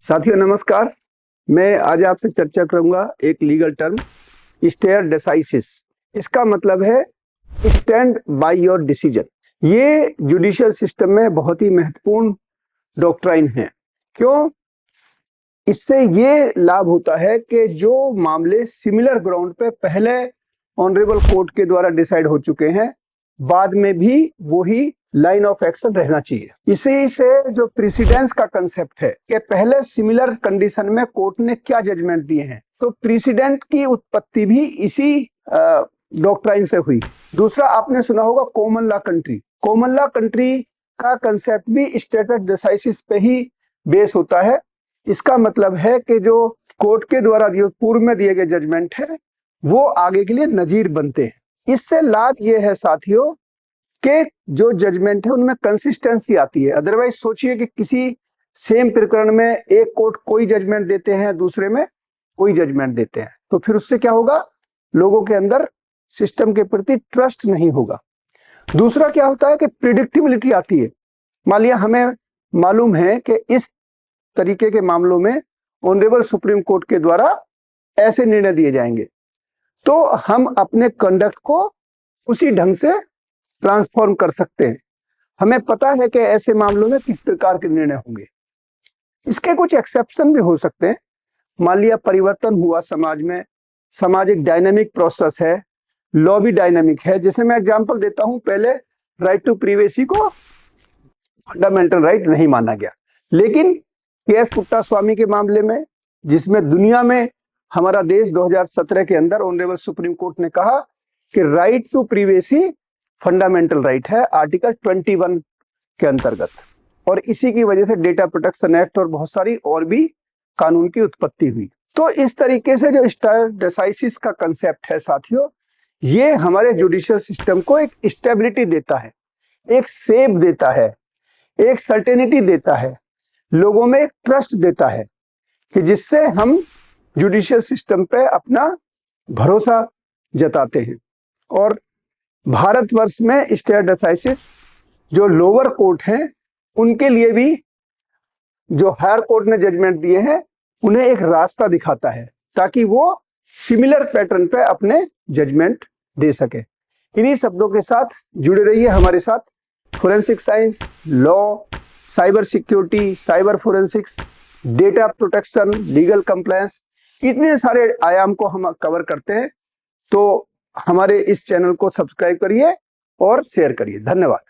साथियों नमस्कार। मैं आज आपसे चर्चा करूंगा एक लीगल टर्म स्टेयर डेसाइसिस। इसका मतलब है स्टैंड बाय योर डिसीजन। ये जुडिशियल सिस्टम में बहुत ही महत्वपूर्ण डॉक्ट्राइन है। क्यों? इससे ये लाभ होता है कि जो मामले सिमिलर ग्राउंड पे पहले ऑनरेबल कोर्ट के द्वारा डिसाइड हो चुके हैं, बाद में भी वही लाइन ऑफ एक्शन रहना चाहिए। इसी से जो प्रेसिडेंस का कंसेप्ट है कि पहले सिमिलर कंडीशन में कोर्ट ने क्या जजमेंट दिए हैं, तो प्रेसिडेंट की उत्पत्ति भी इसी डॉक्ट्राइन से हुई। दूसरा, आपने सुना होगा common law country. Common law country का कंसेप्ट भी स्टेटस डिसाइसिस पे ही बेस होता है। इसका मतलब है कि जो कोर्ट के द्वारा जो पूर्व में दिए गए जजमेंट है वो आगे के लिए नजीर बनते हैं। इससे लाभ ये है साथियों कि जो जजमेंट है उनमें कंसिस्टेंसी आती है। अदरवाइज सोचिए कि किसी सेम प्रकरण में एक कोर्ट कोई जजमेंट देते हैं, दूसरे में कोई जजमेंट देते हैं, तो फिर उससे क्या होगा, लोगों के अंदर सिस्टम के प्रति ट्रस्ट नहीं होगा। दूसरा क्या होता है कि प्रिडिक्टिबिलिटी आती है। मान लिया हमें मालूम है कि इस तरीके के मामलों में ऑनरेबल सुप्रीम कोर्ट के द्वारा ऐसे निर्णय दिए जाएंगे, तो हम अपने कंडक्ट को उसी ढंग से ट्रांसफॉर्म कर सकते हैं। हमें पता है कि ऐसे मामलों में किस प्रकार के निर्णय होंगे। इसके कुछ एक्सेप्शन भी हो सकते हैं। मान लिया परिवर्तन हुआ समाज में, समाज एक डायनामिक प्रोसेस है, लॉ भी डायनामिक है। जैसे मैं एग्जांपल देता हूं, पहले राइट टू प्रिवेसी को फंडामेंटल राइट नहीं माना गया, लेकिन केएस पुट्टास्वामी के मामले में, जिसमें दुनिया में हमारा देश 2017 के अंदर ऑनरेबल सुप्रीम कोर्ट ने कहा कि right to privacy fundamental right है आर्टिकल 21 के अंतर्गत, और इसी की वजह से डेटा प्रोटेक्शन एक्ट और बहुत सारी और भी कानून की उत्पत्ति हुई। तो इस तरीके से जो स्टेयर डेसाइसिस का कंसेप्ट है साथियों, ये हमारे जुडिशियल सिस्टम को एक स्टेबिलिटी देता है, एक सेफ देता है, एक सर्टेनिटी देता है, लोगों में एक ट्रस्ट देता है कि जिससे हम जुडिशियल सिस्टम पे अपना भरोसा जताते हैं। और भारतवर्ष में स्टेयर डेसाइसिस जो लोअर कोर्ट हैं उनके लिए भी जो हायर कोर्ट ने जजमेंट दिए हैं उन्हें एक रास्ता दिखाता है, ताकि वो सिमिलर पैटर्न पे अपने जजमेंट दे सके। इन्हीं शब्दों के साथ जुड़े रहिए हमारे साथ। Forensic science, law, cyber security, cyber forensics, data protection, legal compliance, इतने सारे आयाम को हम कवर करते हैं। तो हमारे इस चैनल को सब्सक्राइब करिए और शेयर करिए। धन्यवाद।